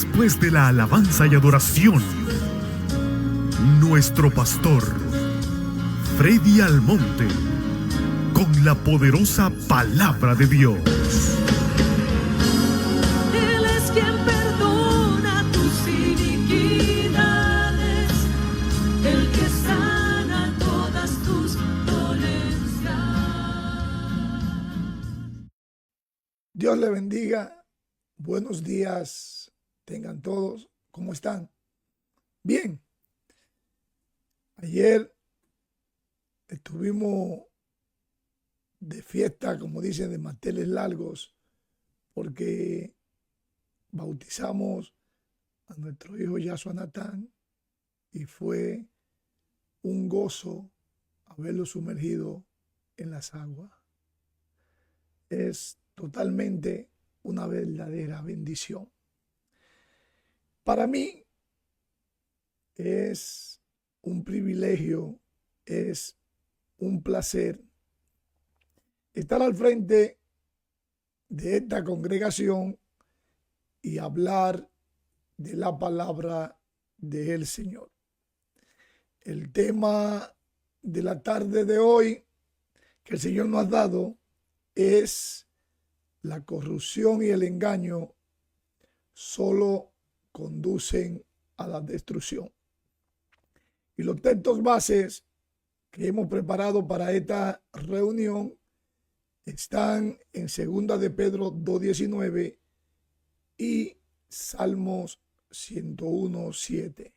Después de la alabanza y adoración, nuestro pastor, Freddy Almonte, con la poderosa palabra de Dios. Él es quien perdona tus iniquidades, el que sana todas tus dolencias. Dios le bendiga. Buenos días, tengan todos. ¿Cómo están? Bien. Ayer estuvimos de fiesta, como dicen, de manteles largos, porque bautizamos a nuestro hijo Yashua Natán y fue un gozo haberlo sumergido en las aguas. Es totalmente una verdadera bendición. Para mí es un privilegio, es un placer estar al frente de esta congregación y hablar de la palabra del Señor. El tema de la tarde de hoy que el Señor nos ha dado es: la corrupción y el engaño solo conducen a la destrucción. Y los textos bases que hemos preparado para esta reunión están en 2 de Pedro 2:19 y Salmos 101:7.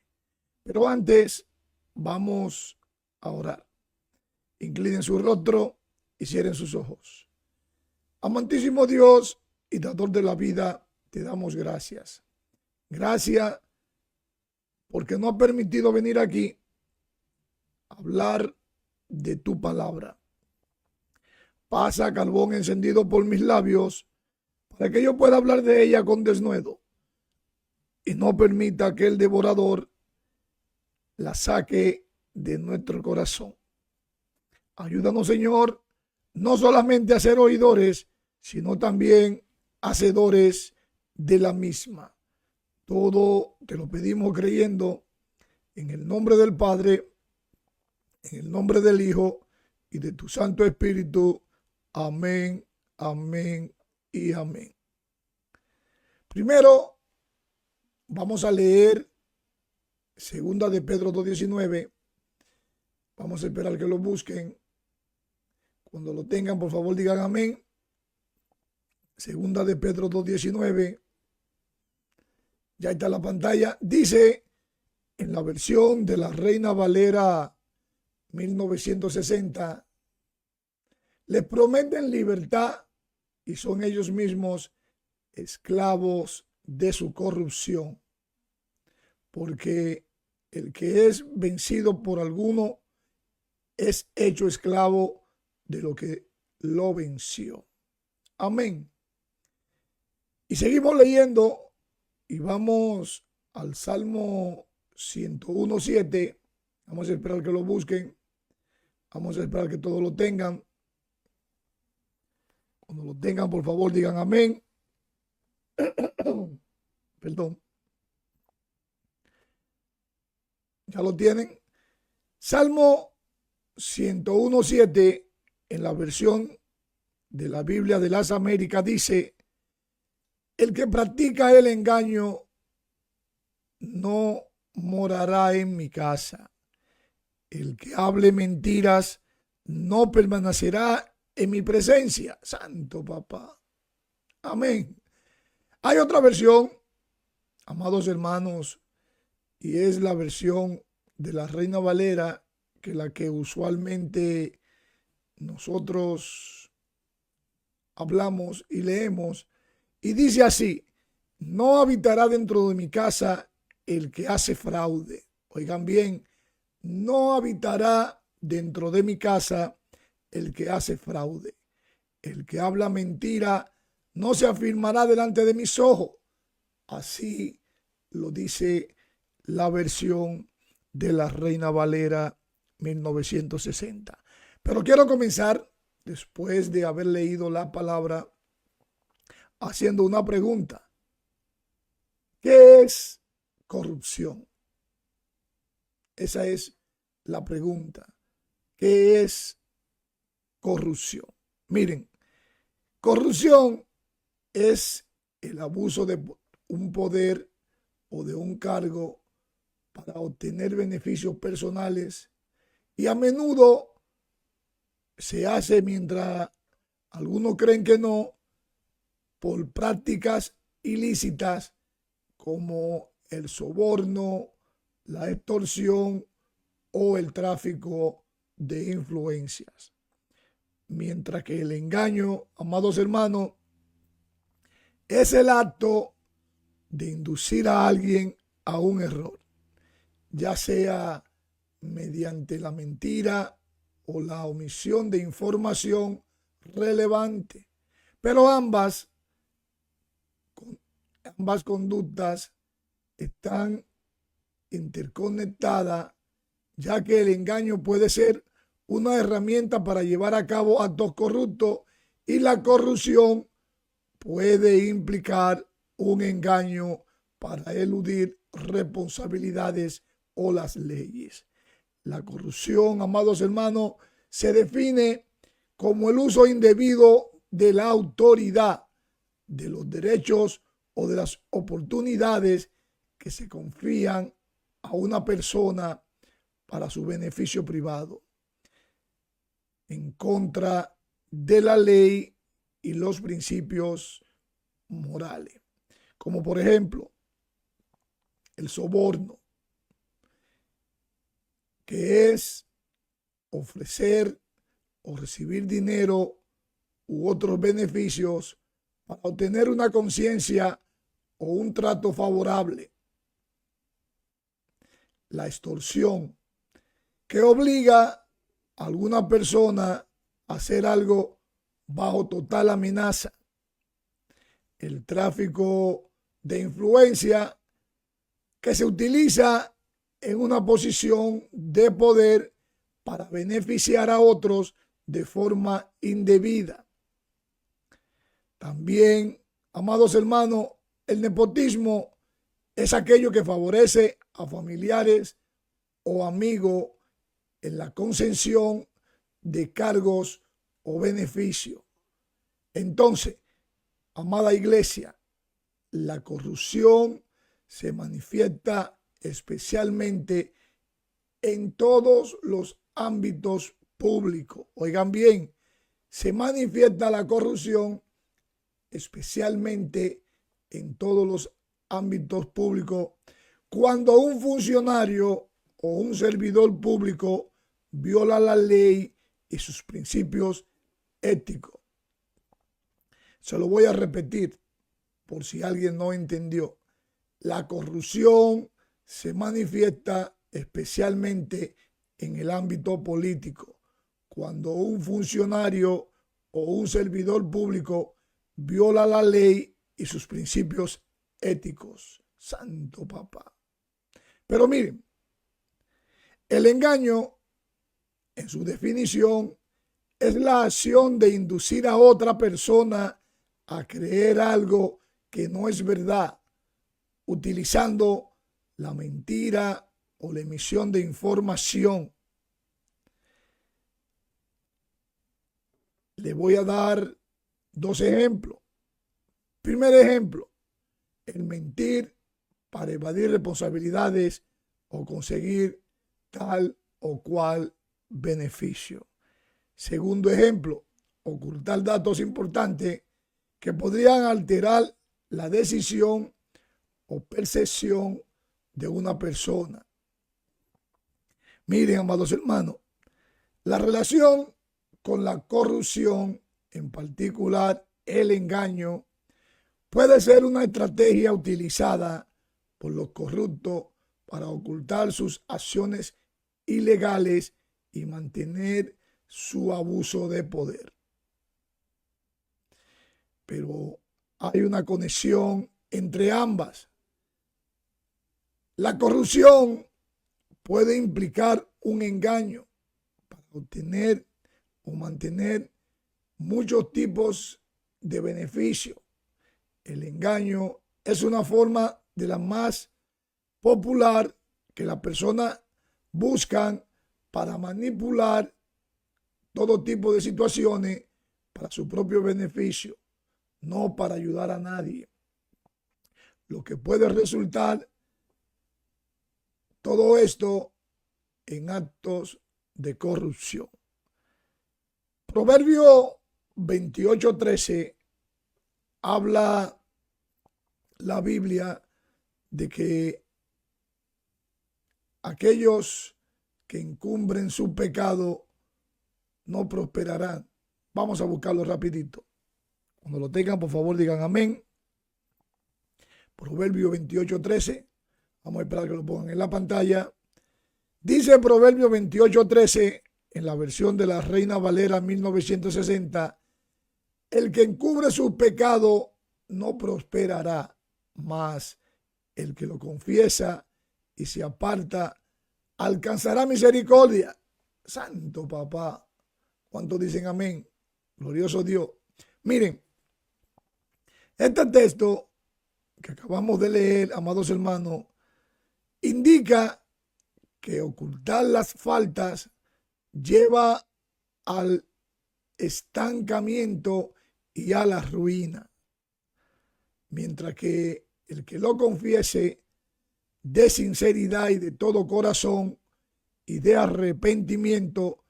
Pero antes vamos a orar. Inclinen su rostro y cierren sus ojos. Amantísimo Dios y dador de la vida, te damos gracias. Gracias porque nos ha permitido venir aquí a hablar de tu palabra. Pasa carbón encendido por mis labios para que yo pueda hablar de ella con denuedo y no permita que el devorador la saque de nuestro corazón. Ayúdanos, Señor, no solamente a ser oidores, sino también hacedores de la misma. Todo te lo pedimos creyendo en el nombre del Padre, en el nombre del Hijo y de tu Santo Espíritu. Amén, amén y amén. Primero vamos a leer 2 de Pedro 2:19. Vamos a esperar que lo busquen. Cuando lo tengan, por favor, digan amén. 2 de Pedro 2:19. Ya está en la pantalla. Dice en la versión de la Reina Valera 1960: les prometen libertad y son ellos mismos esclavos de su corrupción. Porque el que es vencido por alguno es hecho esclavo de lo que lo venció. Amén. Y seguimos leyendo y vamos al Salmo 101:7. Vamos a esperar que lo busquen. Vamos a esperar que todos lo tengan. Cuando lo tengan, por favor, digan amén. Perdón. ¿Ya lo tienen? Salmo 101:7 en la versión de la Biblia de las Américas dice: el que practica el engaño no morará en mi casa. El que hable mentiras no permanecerá en mi presencia. Santo Papá. Amén. Hay otra versión, amados hermanos, y es la versión de la Reina Valera, que la que usualmente nosotros hablamos y leemos. Y dice así: no habitará dentro de mi casa el que hace fraude. Oigan bien, no habitará dentro de mi casa el que hace fraude. El que habla mentira no se afirmará delante de mis ojos. Así lo dice la versión de la Reina Valera 1960. Pero quiero comenzar, después de haber leído la palabra, haciendo una pregunta. ¿Qué es corrupción? Esa es la pregunta. ¿Qué es corrupción? Miren, corrupción es el abuso de un poder o de un cargo para obtener beneficios personales, y a menudo se hace, mientras algunos creen que no, por prácticas ilícitas como el soborno, la extorsión o el tráfico de influencias. Mientras que el engaño, amados hermanos, es el acto de inducir a alguien a un error, ya sea mediante la mentira o la omisión de información relevante. Pero ambas conductas están interconectadas, ya que el engaño puede ser una herramienta para llevar a cabo actos corruptos y la corrupción puede implicar un engaño para eludir responsabilidades o las leyes. La corrupción, amados hermanos, se define como el uso indebido de la autoridad, de los derechos o de las oportunidades que se confían a una persona para su beneficio privado, en contra de la ley y los principios morales. Como por ejemplo, el soborno, que es ofrecer o recibir dinero u otros beneficios para obtener una conciencia o un trato favorable. La extorsión, que obliga a alguna persona a hacer algo bajo total amenaza. El tráfico de influencia, que se utiliza en una posición de poder para beneficiar a otros de forma indebida. También, amados hermanos, el nepotismo es aquello que favorece a familiares o amigos en la concesión de cargos o beneficios. Entonces, amada iglesia, la corrupción se manifiesta especialmente en todos los ámbitos públicos. Oigan bien, se manifiesta la corrupción especialmente en todos los ámbitos públicos cuando un funcionario o un servidor público viola la ley y sus principios éticos. Se lo voy a repetir por si alguien no entendió. La corrupción se manifiesta especialmente en el ámbito político, cuando un funcionario o un servidor público viola la ley y sus principios éticos. Santo Papá. Pero miren, el engaño, en su definición, es la acción de inducir a otra persona a creer algo que no es verdad, utilizando la mentira o la emisión de información. Le voy a dar dos ejemplos. Primer ejemplo, el mentir para evadir responsabilidades o conseguir tal o cual beneficio. Segundo ejemplo, ocultar datos importantes que podrían alterar la decisión o percepción de una persona. Miren, amados hermanos, la relación con la corrupción, en particular el engaño, puede ser una estrategia utilizada por los corruptos para ocultar sus acciones ilegales y mantener su abuso de poder. Pero hay una conexión entre ambas. La corrupción puede implicar un engaño para obtener o mantener muchos tipos de beneficios. El engaño es una forma de las más popular que las personas buscan para manipular todo tipo de situaciones para su propio beneficio, no para ayudar a nadie. Lo que puede resultar todo esto en actos de corrupción. Proverbio 28:13 habla la Biblia de que aquellos que encumbren su pecado no prosperarán. Vamos a buscarlo rapidito. Cuando lo tengan, por favor, digan amén. Proverbio 28:13. Vamos a esperar que lo pongan en la pantalla. Dice Proverbio 28:13 en la versión de la Reina Valera 1960. El que encubre su pecado no prosperará, mas el que lo confiesa y se aparta alcanzará misericordia. Santo papá. ¿Cuántos dicen amén? Glorioso Dios. Miren, este texto que acabamos de leer, amados hermanos, indica que ocultar las faltas lleva al estancamiento y a la ruina, mientras que el que lo confiese de sinceridad y de todo corazón y de arrepentimiento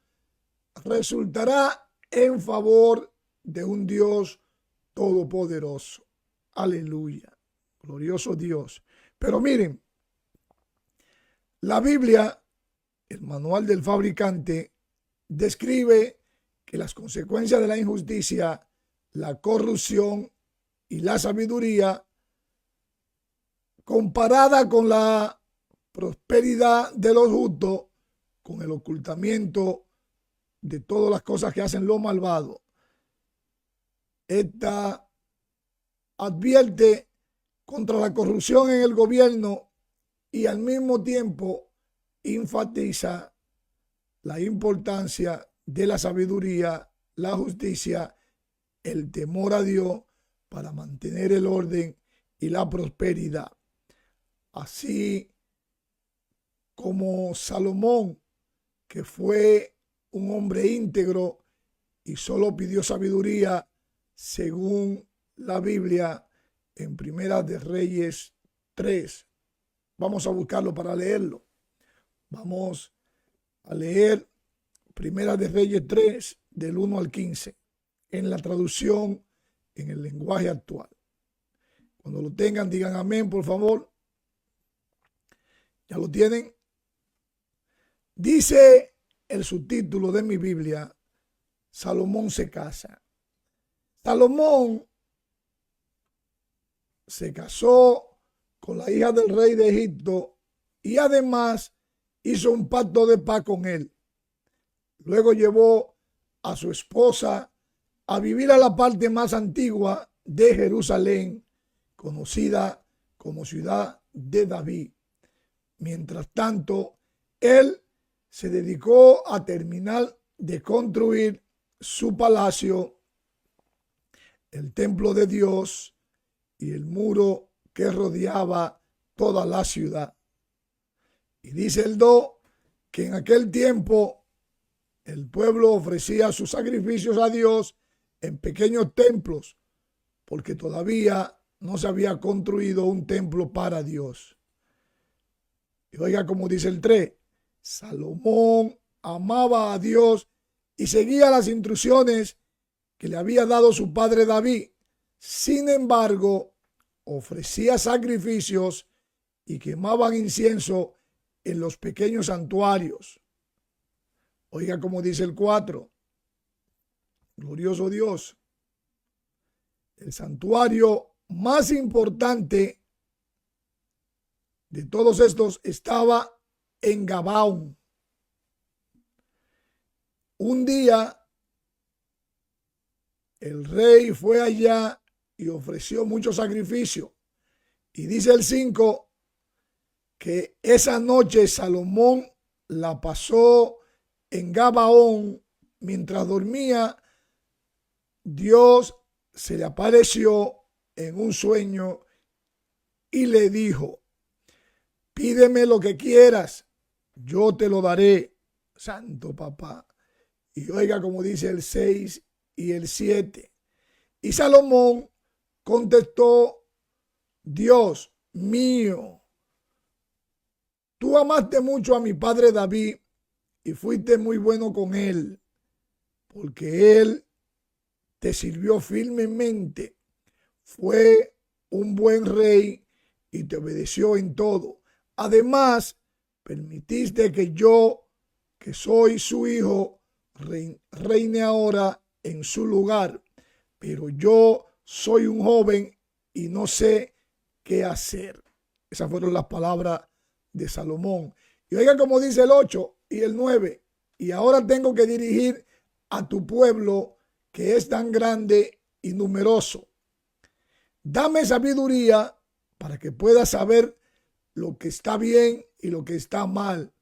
resultará en favor de un Dios todopoderoso. Aleluya. Glorioso Dios. Pero miren, la Biblia, el manual del fabricante, describe que las consecuencias de la injusticia, la corrupción y la sabiduría, comparada con la prosperidad de los justos, con el ocultamiento de todas las cosas que hacen los malvados, esta advierte contra la corrupción en el gobierno y al mismo tiempo enfatiza la importancia de la sabiduría, la justicia, el temor a Dios para mantener el orden y la prosperidad. Así como Salomón, que fue un hombre íntegro y solo pidió sabiduría según la Biblia en Primera de Reyes 3. Vamos a buscarlo para leerlo. Vamos a leer Primera de Reyes 3 del 1 al 15 en la traducción en el lenguaje actual. Cuando lo tengan, digan amén, por favor. ¿Ya lo tienen? Dice el subtítulo de mi Biblia, Salomón se casa. Salomón se casó con la hija del rey de Egipto y además hizo un pacto de paz con él. Luego llevó a su esposa a vivir a la parte más antigua de Jerusalén, conocida como ciudad de David. Mientras tanto, él se dedicó a terminar de construir su palacio, el templo de Dios y el muro que rodeaba toda la ciudad. Y dice el 2 que en aquel tiempo el pueblo ofrecía sus sacrificios a Dios en pequeños templos, porque todavía no se había construido un templo para Dios. Y oiga como dice el 3, Salomón amaba a Dios y seguía las instrucciones que le había dado su padre David. Sin embargo, ofrecía sacrificios y quemaban incienso en los pequeños santuarios. Oiga como dice el 4, glorioso Dios. El santuario más importante de todos estos estaba en Gabaón. Un día el rey fue allá y ofreció muchos sacrificios. Y dice el 5 que esa noche Salomón la pasó en Gabaón mientras dormía. Dios se le apareció en un sueño y le dijo, pídeme lo que quieras, yo te lo daré. Santo papá. Y oiga como dice el 6 y el 7. Y Salomón contestó, Dios mío, tú amaste mucho a mi padre David y fuiste muy bueno con él, porque él te sirvió firmemente, fue un buen rey y te obedeció en todo. Además, permitiste que yo, que soy su hijo, reine ahora en su lugar. Pero yo soy un joven y no sé qué hacer. Esas fueron las palabras de Salomón. Y oigan como dice el 8 y el 9. Y ahora tengo que dirigir a tu pueblo que es tan grande y numeroso. Dame sabiduría para que pueda saber lo que está bien y lo que está mal.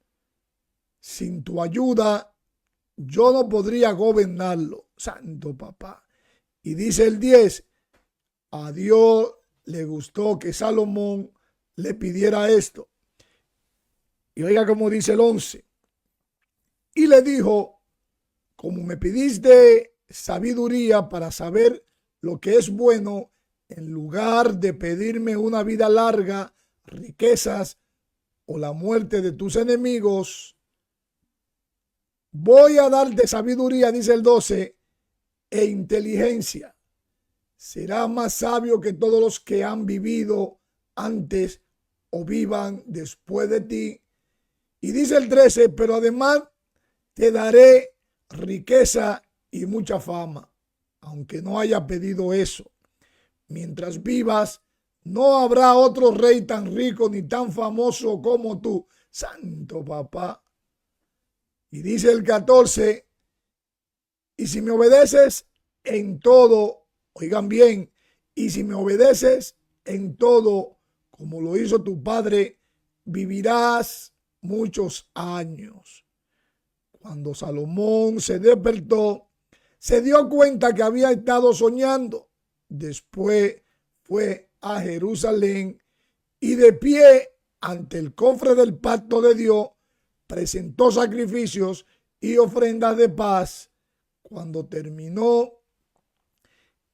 Sin tu ayuda, yo no podría gobernarlo. Santo papá. Y dice el 10, a Dios le gustó que Salomón le pidiera esto. Y oiga como dice el 11. Y le dijo, como me pidiste sabiduría para saber lo que es bueno, en lugar de pedirme una vida larga, riquezas o la muerte de tus enemigos, voy a darte sabiduría, dice el 12, e inteligencia. Será más sabio que todos los que han vivido antes o vivan después de ti. Y dice el 13, pero además te daré riqueza y mucha fama, aunque no haya pedido eso. Mientras vivas, no habrá otro rey tan rico ni tan famoso como tú. Santo papá. Y dice el 14, y si me obedeces en todo, oigan bien, y si me obedeces en todo, como lo hizo tu padre, vivirás muchos años. Cuando Salomón se despertó, se dio cuenta que había estado soñando. Después fue a Jerusalén y de pie ante el cofre del pacto de Dios, presentó sacrificios y ofrendas de paz. Cuando terminó,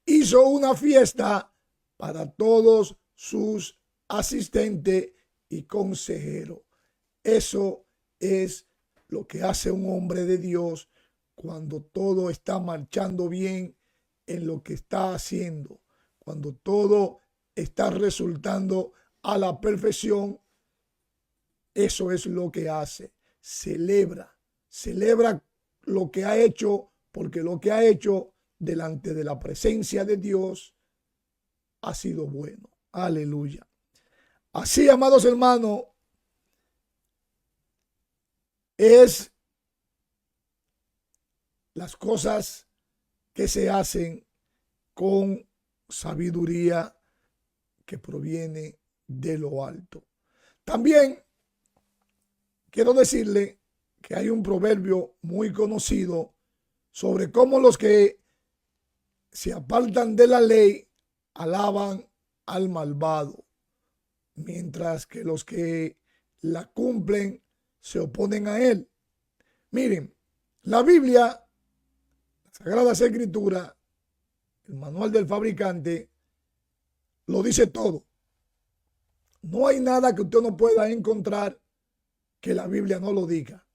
hizo una fiesta para todos sus asistentes y consejeros. Eso es lo que hace un hombre de Dios cuando todo está marchando bien en lo que está haciendo, cuando todo está resultando a la perfección. Eso es lo que hace. Celebra lo que ha hecho, porque lo que ha hecho delante de la presencia de Dios ha sido bueno. Aleluya. Así, amados hermanos, es las cosas que se hacen con sabiduría que proviene de lo alto. También quiero decirle que hay un proverbio muy conocido sobre cómo los que se apartan de la ley alaban al malvado, mientras que los que la cumplen se oponen a él. Miren, la Biblia, las Sagradas Escrituras, el manual del fabricante, lo dice todo. No hay nada que usted no pueda encontrar que la Biblia no lo diga.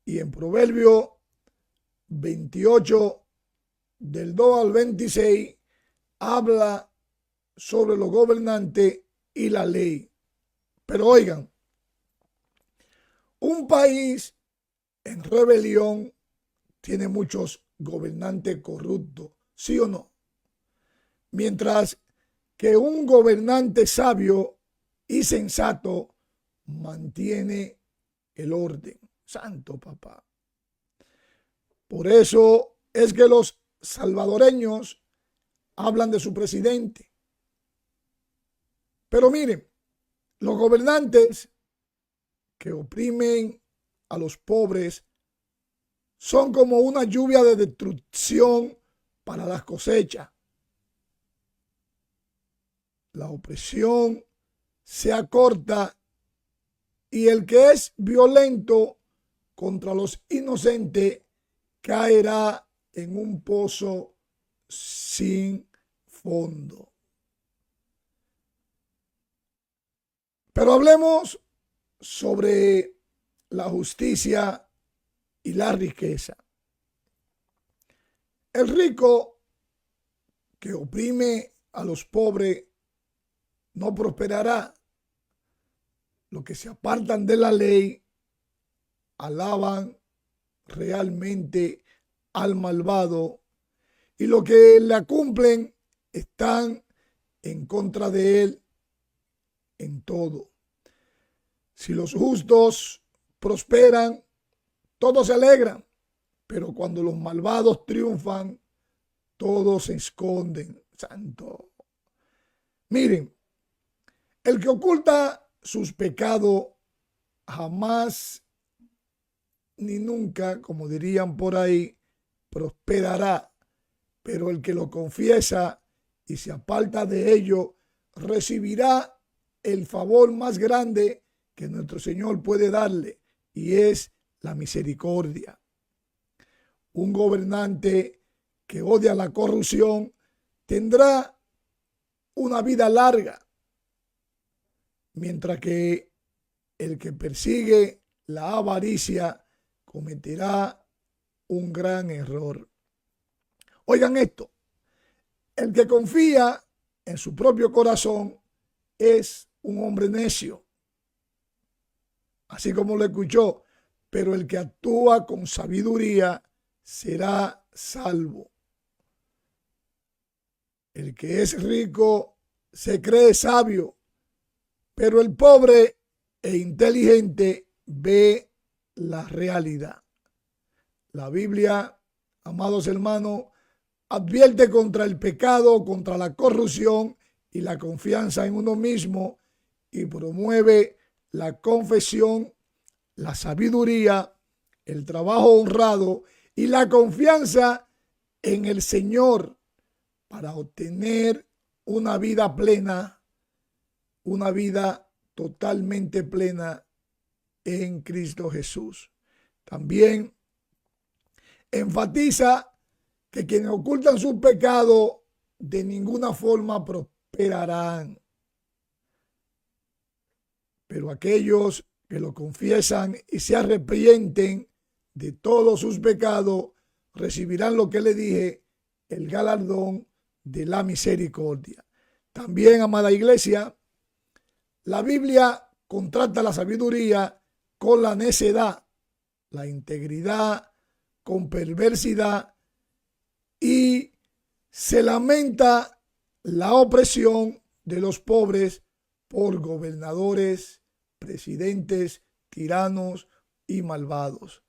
Y en Proverbio 28, del 2 al 26, habla sobre los gobernantes y la ley. Pero oigan, un país en rebelión tiene muchos gobernantes corruptos, ¿sí o no? Mientras que un gobernante sabio y sensato mantiene el orden. Santo papá. Por eso es que los salvadoreños hablan de su presidente. Pero miren, los gobernantes que oprimen a los pobres son como una lluvia de destrucción para las cosechas. La opresión se acorta y el que es violento contra los inocentes caerá en un pozo sin fondo. Pero hablemos sobre la justicia y la riqueza. El rico que oprime a los pobres no prosperará. Los que se apartan de la ley alaban realmente al malvado, y los que la cumplen están en contra de él en todo. Si los justos prosperan, todos se alegran, pero cuando los malvados triunfan, todos se esconden. Santo. Miren, el que oculta sus pecados jamás ni nunca, como dirían por ahí, prosperará, pero el que lo confiesa y se aparta de ello recibirá el favor más grande que nuestro Señor puede darle, y es la misericordia. Un gobernante que odia la corrupción tendrá una vida larga, mientras que el que persigue la avaricia cometerá un gran error. Oigan esto, el que confía en su propio corazón es un hombre necio, así como lo escuchó, pero el que actúa con sabiduría será salvo. El que es rico se cree sabio, pero el pobre e inteligente ve la realidad. La Biblia, amados hermanos, advierte contra el pecado, contra la corrupción y la confianza en uno mismo, y promueve la confesión, la sabiduría, el trabajo honrado y la confianza en el Señor para obtener una vida plena, una vida totalmente plena en Cristo Jesús. También enfatiza que quienes ocultan sus pecados de ninguna forma prosperarán, pero aquellos que lo confiesan y se arrepienten de todos sus pecados recibirán lo que le dije, el galardón de la misericordia. También, amada iglesia, la Biblia contrasta la sabiduría con la necedad, la integridad con perversidad, y se lamenta la opresión de los pobres por gobernadores, presidentes, tiranos y malvados.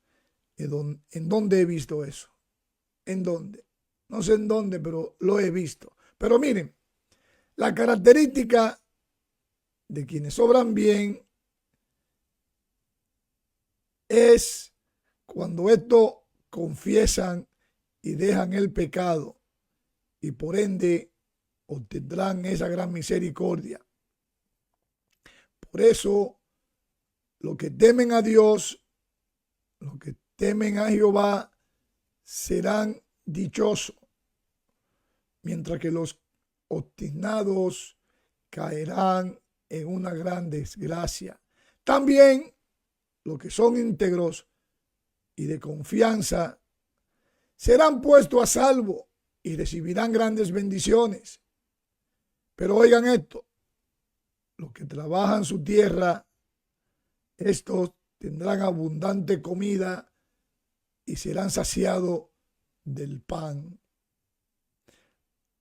¿En dónde he visto eso? ¿En dónde? No sé en dónde, pero lo he visto. Pero miren, la característica de quienes obran bien es cuando estos confiesan y dejan el pecado, y por ende obtendrán esa gran misericordia. Por eso, los que temen a Dios, los que temen a Jehová, serán dichosos, mientras que los obstinados caerán en una gran desgracia. También los que son íntegros y de confianza serán puestos a salvo y recibirán grandes bendiciones. Pero oigan esto, los que trabajan su tierra, estos tendrán abundante comida y serán saciados del pan.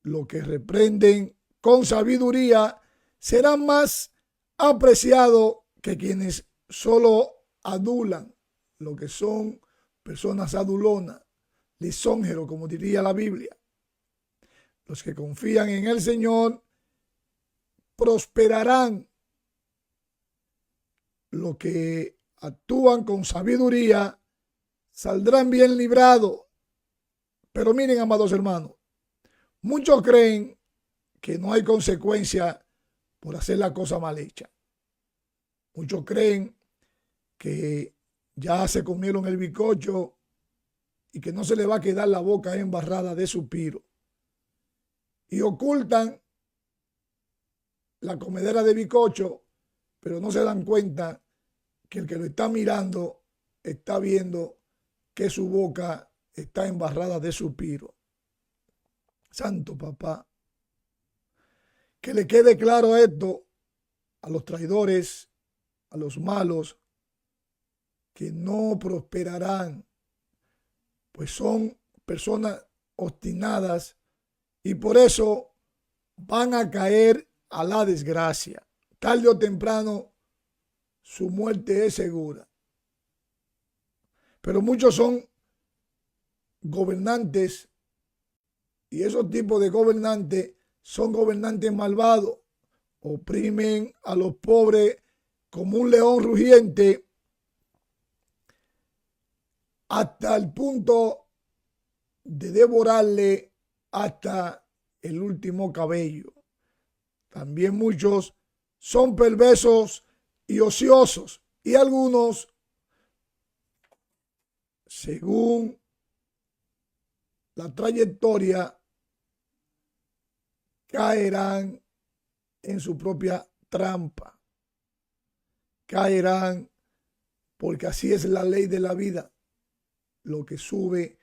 Los que reprenden con sabiduría serán más apreciados que quienes solo adulan, lo que son personas adulonas, lisonjeros, como diría la Biblia. Los que confían en el Señor prosperarán. Los que actúan con sabiduría saldrán bien librados. Pero miren, amados hermanos, muchos creen que no hay consecuencia por hacer la cosa mal hecha. Muchos creen que ya se comieron el bizcocho y que no se le va a quedar la boca embarrada de suspiro. Y ocultan la comedera de bizcocho, pero no se dan cuenta que el que lo está mirando está viendo que su boca está embarrada de suspiro. Santo papá, que le quede claro esto a los traidores, a los malos, que no prosperarán, pues son personas obstinadas y por eso van a caer a la desgracia. Tarde o temprano su muerte es segura. Pero muchos son gobernantes y esos tipos de gobernantes son gobernantes malvados. Oprimen a los pobres como un león rugiente hasta el punto de devorarle hasta el último cabello. También muchos son perversos y ociosos y algunos, según la trayectoria, caerán en su propia trampa. Caerán porque así es la ley de la vida. Lo que sube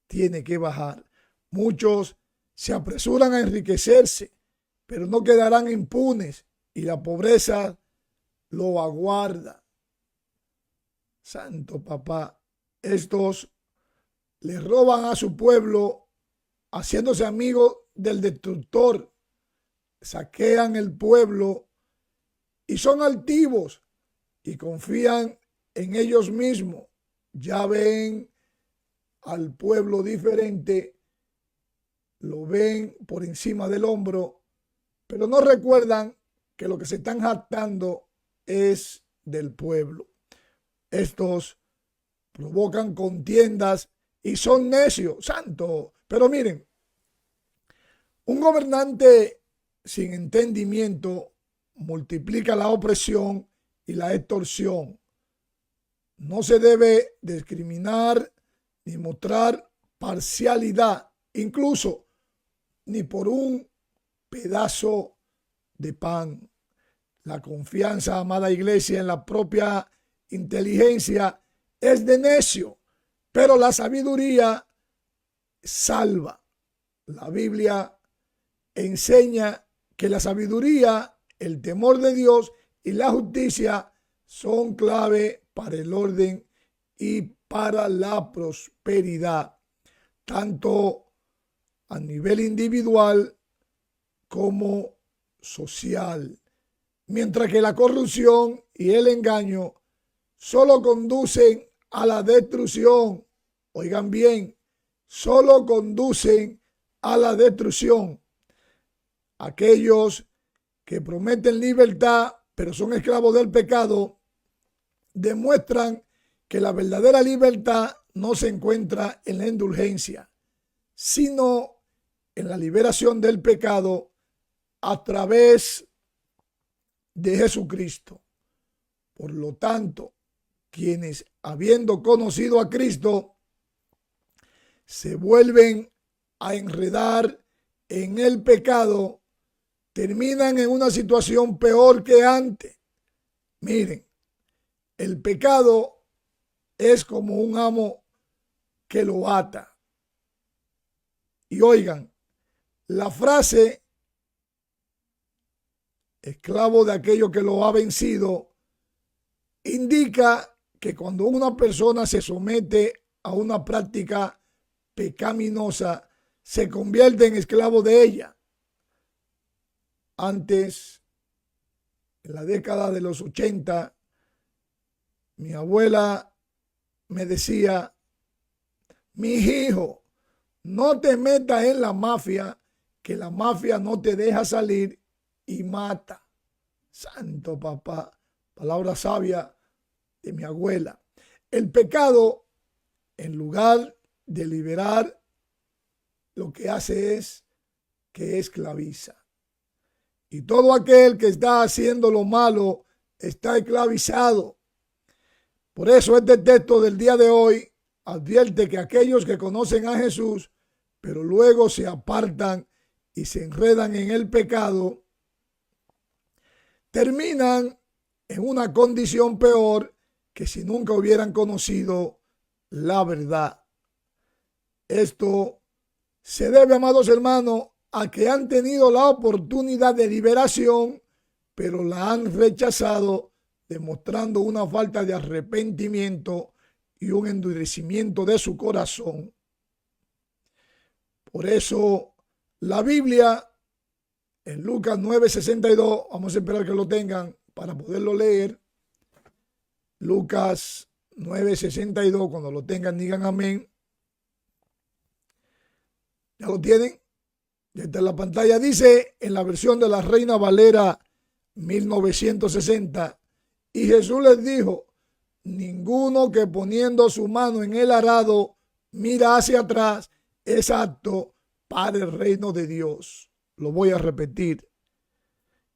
tiene que bajar. Muchos se apresuran a enriquecerse, pero no quedarán impunes y la pobreza lo aguarda. Santo papá, estos le roban a su pueblo haciéndose amigos del destructor, saquean el pueblo y son altivos y confían en ellos mismos. Ya ven al pueblo diferente, lo ven por encima del hombro, pero no recuerdan que lo que se están jactando es del pueblo. Estos provocan contiendas y son necios, santo. Pero miren, un gobernante sin entendimiento multiplica la opresión y la extorsión. No se debe discriminar ni mostrar parcialidad, incluso ni por un pedazo de pan. La confianza, amada iglesia, en la propia inteligencia es de necio, pero la sabiduría salva. La Biblia enseña que la sabiduría, el temor de Dios y la justicia son clave para el orden y para la prosperidad, tanto a nivel individual como social. Mientras que la corrupción y el engaño solo conducen a la destrucción. Oigan bien, solo conducen a la destrucción. Aquellos que prometen libertad, pero son esclavos del pecado, demuestran que la verdadera libertad no se encuentra en la indulgencia, sino en la liberación del pecado a través de Jesucristo. Por lo tanto, quienes, habiendo conocido a Cristo, se vuelven a enredar en el pecado, terminan en una situación peor que antes. Miren, el pecado es como un amo que lo ata. Y oigan, la frase esclavo de aquello que lo ha vencido indica que cuando una persona se somete a una práctica pecaminosa, se convierte en esclavo de ella. Antes, en la década de los 80, mi abuela me decía: mi hijo, no te metas en la mafia, que la mafia no te deja salir y mata. Santo papá, palabra sabia de mi abuela. El pecado, en lugar de liberar, lo que hace es que esclaviza. y todo aquel que está haciendo lo malo está esclavizado. Por eso este texto del día de hoy advierte que aquellos que conocen a Jesús, pero luego se apartan y se enredan en el pecado, terminan en una condición peor que si nunca hubieran conocido la verdad. Esto se debe, amados hermanos, a que han tenido la oportunidad de liberación, pero la han rechazado, demostrando una falta de arrepentimiento y un endurecimiento de su corazón. Por eso la Biblia en Lucas 9:62, vamos a esperar que lo tengan para poderlo leer. Lucas 9:62, cuando lo tengan digan amén. ¿Ya lo tienen? Ya está en la pantalla. Dice en la versión de la Reina Valera 1960, y Jesús les dijo: ninguno que poniendo su mano en el arado mira hacia atrás es apto para el reino de Dios. Lo voy a repetir.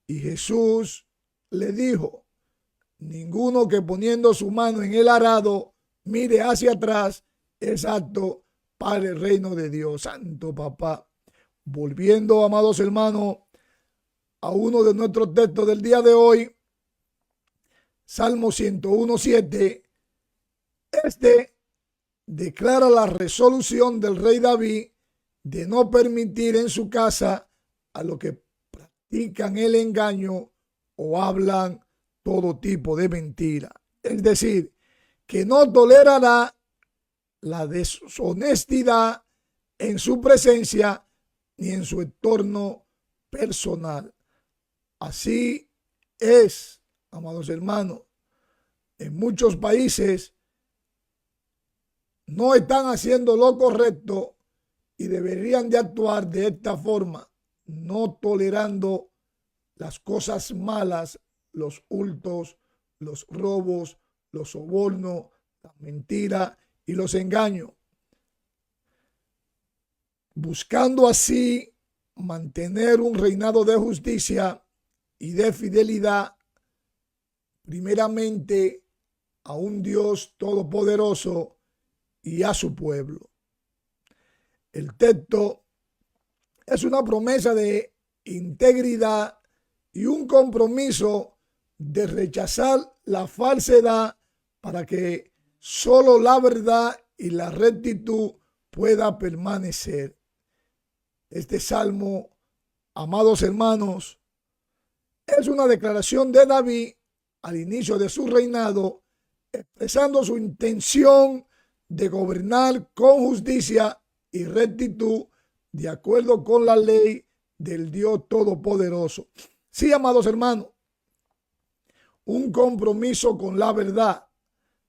Y Jesús le dijo: ninguno que poniendo su mano en el arado mire hacia atrás es apto para el reino de Dios. Santo papá. Volviendo, amados hermanos, a uno de nuestros textos del día de hoy, Salmo 101:7. Este declara la resolución del rey David de no permitir en su casa a los que practican el engaño o hablan todo tipo de mentira. Es decir, que no tolerará la deshonestidad en su presencia ni en su entorno personal. Así es, amados hermanos, en muchos países no están haciendo lo correcto y deberían de actuar de esta forma, no tolerando las cosas malas, los hurtos, los robos, los sobornos, las mentiras y los engaños, buscando así mantener un reinado de justicia y de fidelidad, primeramente a un Dios todopoderoso y a su pueblo. El texto es una promesa de integridad y un compromiso de rechazar la falsedad para que solo la verdad y la rectitud pueda permanecer. Este salmo, amados hermanos, es una declaración de David al inicio de su reinado, expresando su intención de gobernar con justicia y rectitud de acuerdo con la ley del Dios Todopoderoso. Sí, amados hermanos, un compromiso con la verdad,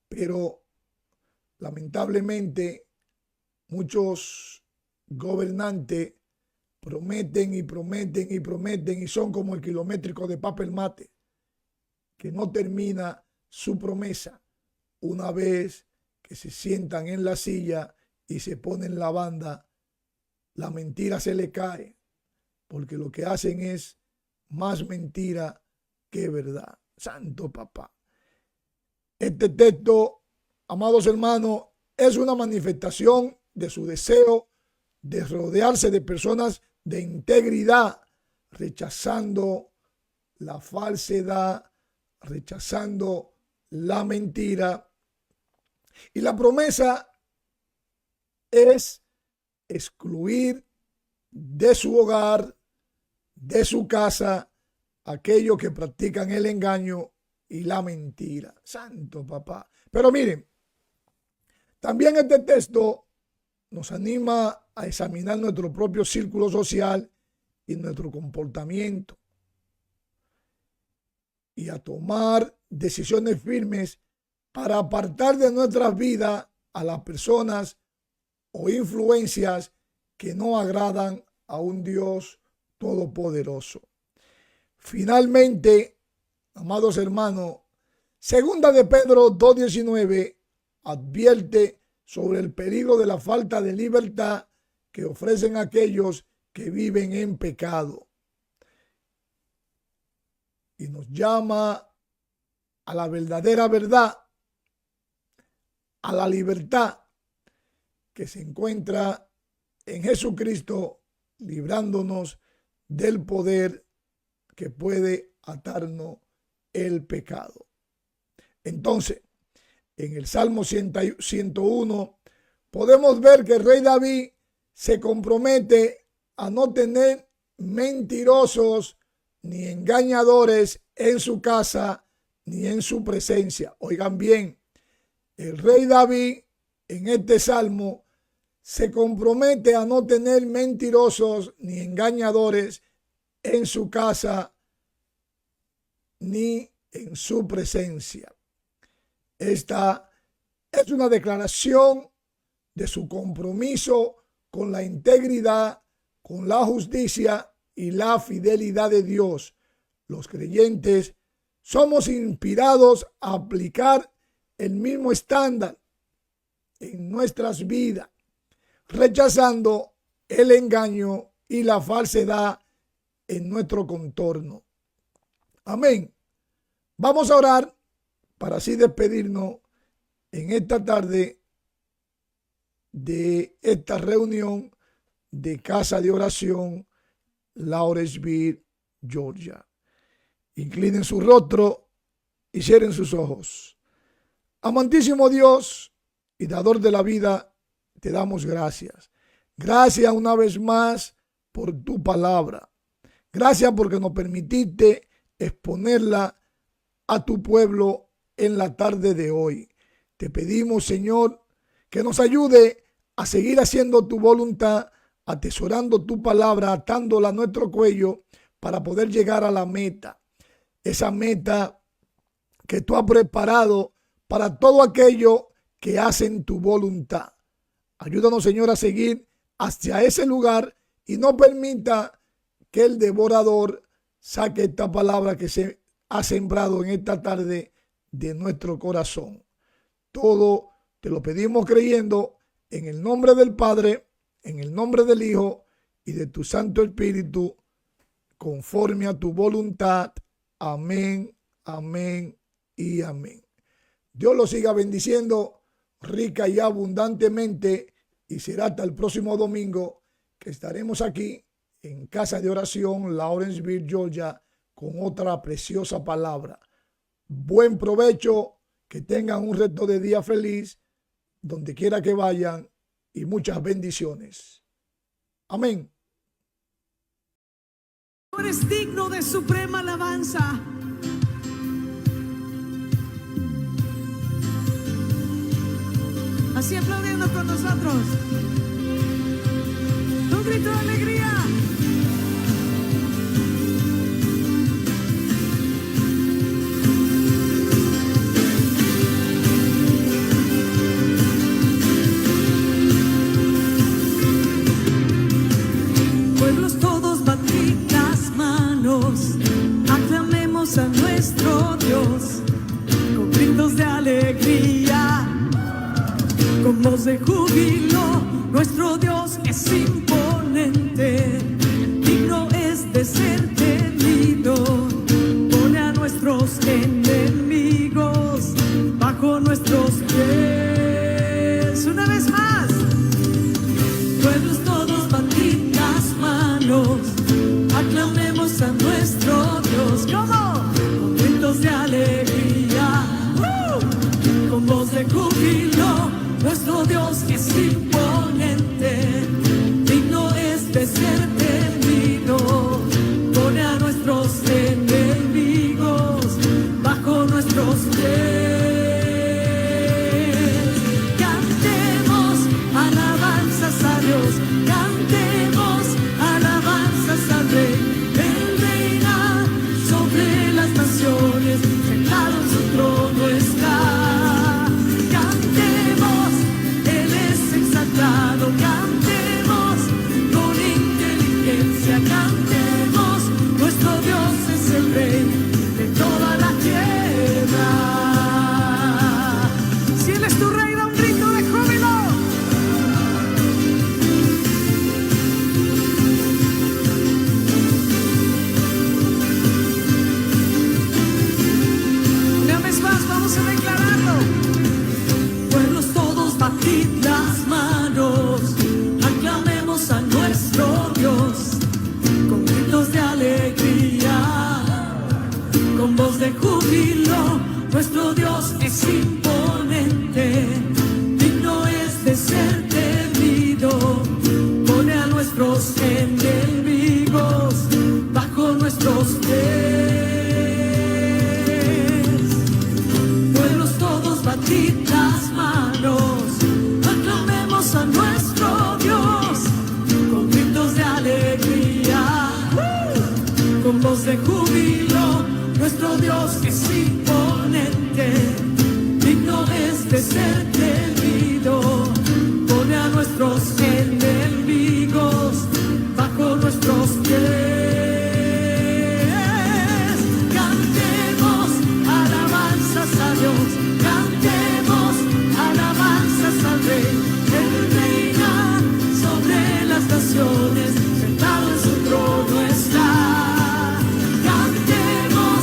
pero lamentablemente muchos gobernantes prometen y prometen y prometen y son como el kilométrico de papel mate que no termina su promesa una vez que se sientan en la silla y se ponen la banda. La mentira se le cae porque lo que hacen es más mentira que verdad. Santo papá. Este texto, amados hermanos, es una manifestación de su deseo de rodearse de personas de integridad, rechazando la falsedad, rechazando la mentira. Y la promesa es excluir de su hogar, de su casa, aquellos que practican el engaño y la mentira. Santo papá. Pero miren, también este texto nos anima a examinar nuestro propio círculo social y nuestro comportamiento y a tomar decisiones firmes para apartar de nuestras vidas a las personas o influencias que no agradan a un Dios todopoderoso. Finalmente, amados hermanos, segunda de Pedro 2:19 advierte sobre el peligro de la falta de libertad que ofrecen aquellos que viven en pecado. y nos llama a la verdadera verdad, a la libertad que se encuentra en Jesucristo, librándonos del poder que puede atarnos el pecado. Entonces, en el Salmo 101 podemos ver que el rey David se compromete a no tener mentirosos ni engañadores en su casa ni en su presencia. Oigan bien, el rey David en este salmo se compromete a no tener mentirosos ni engañadores en su casa ni en su presencia. Esta es una declaración de su compromiso con la integridad, con la justicia y la fidelidad de Dios. Los creyentes somos inspirados a aplicar el mismo estándar en nuestras vidas, rechazando el engaño y la falsedad en nuestro contorno. Amén. Vamos a orar para así despedirnos en esta tarde de esta reunión de Casa de Oración Lawrenceville, Georgia. Inclinen su rostro y cierren sus ojos. Amantísimo Dios y dador de la vida, te damos gracias. Gracias una vez más por tu palabra. Gracias porque nos permitiste exponerla a tu pueblo en la tarde de hoy. Te pedimos, Señor, que nos ayude a seguir haciendo tu voluntad, atesorando tu palabra, atándola a nuestro cuello para poder llegar a la meta. Esa meta que tú has preparado para todo aquello que hacen tu voluntad. Ayúdanos, Señor, a seguir hacia ese lugar y no permita que el devorador saque esta palabra que se ha sembrado en esta tarde de nuestro corazón. Todo te lo pedimos creyendo en el nombre del Padre, en el nombre del Hijo y de tu Santo Espíritu, conforme a tu voluntad. Amén, amén y amén. Dios los siga bendiciendo rica y abundantemente, y será hasta el próximo domingo que estaremos aquí en Casa de Oración Lawrenceville, Georgia, con otra preciosa palabra. Buen provecho, que tengan un resto de día feliz donde quiera que vayan y muchas bendiciones. Amén. Tú eres digno de suprema alabanza. Así aplaudiendo con nosotros. Un grito de alegría. Pueblos todos, batid las manos, aclamemos a nuestro Dios con gritos de alegría. Con voz de júbilo, nuestro Dios es imponente, digno es de ser temido. Pone a nuestros enemigos bajo nuestros pies. Una vez más, pueblos todos, batid las manos, aclamemos a nuestro Dios. ¿Cómo? Con gritos de alegría, con voz de júbilo. Nuestro Dios es imponente, digno es de ser temido. Pone a nuestros enemigos bajo nuestros pies. Cantemos alabanzas a Dios, cantemos alabanzas al Rey. Él reina sobre las naciones, sentado en su trono está. Cantemos con inteligencia, cantemos, nuestro Dios es el Rey de toda la tierra. Si Él es tu Rey, da un grito de júbilo. ser temido, pone a nuestros enemigos bajo nuestros pies. Cantemos alabanzas a Dios, cantemos alabanzas al Rey. Él reina sobre las naciones, sentado en su trono está. Cantemos,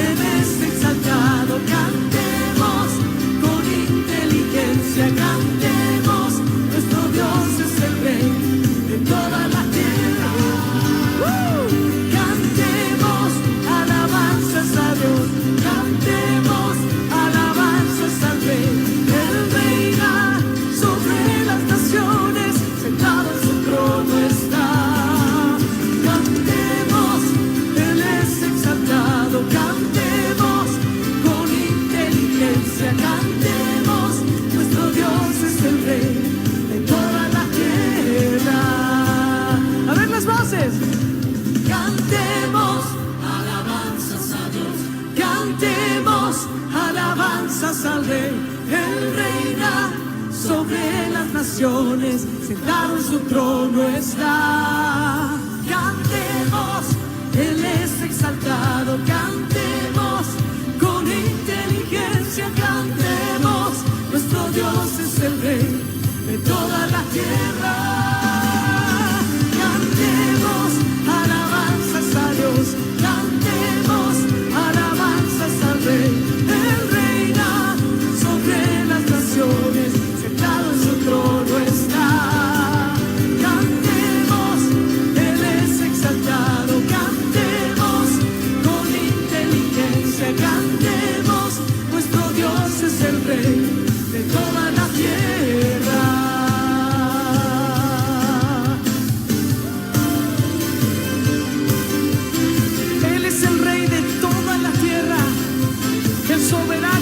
Él es exaltado, cantemos con inteligencia, cantemos, nuestro Dios es el Rey de toda la tierra. Cantemos alabanzas a Dios, cantemos alabanzas al Rey. Él reina sobre las naciones, sentado en su trono está. Cantemos, Él es exaltado, cantemos con inteligencia, cantemos, nuestro Dios es el Rey de toda la tierra. A ver las voces. Cantemos alabanzas a Dios, cantemos alabanzas al Rey. Él reina sobre las naciones, sentado en su trono está. Cantemos, Él es exaltado, cantemos con inteligencia, cantemos, nuestro Dios es el Rey de toda la tierra. Cantemos alabanzas a Dios, cantemos alabanzas al Rey. Él reina sobre las naciones, sentado en su trono está. Cantemos, Él es exaltado, cantemos con inteligencia, cantemos, nuestro Dios es el Rey de toda la tierra. Él es el Rey de toda la tierra, el soberano.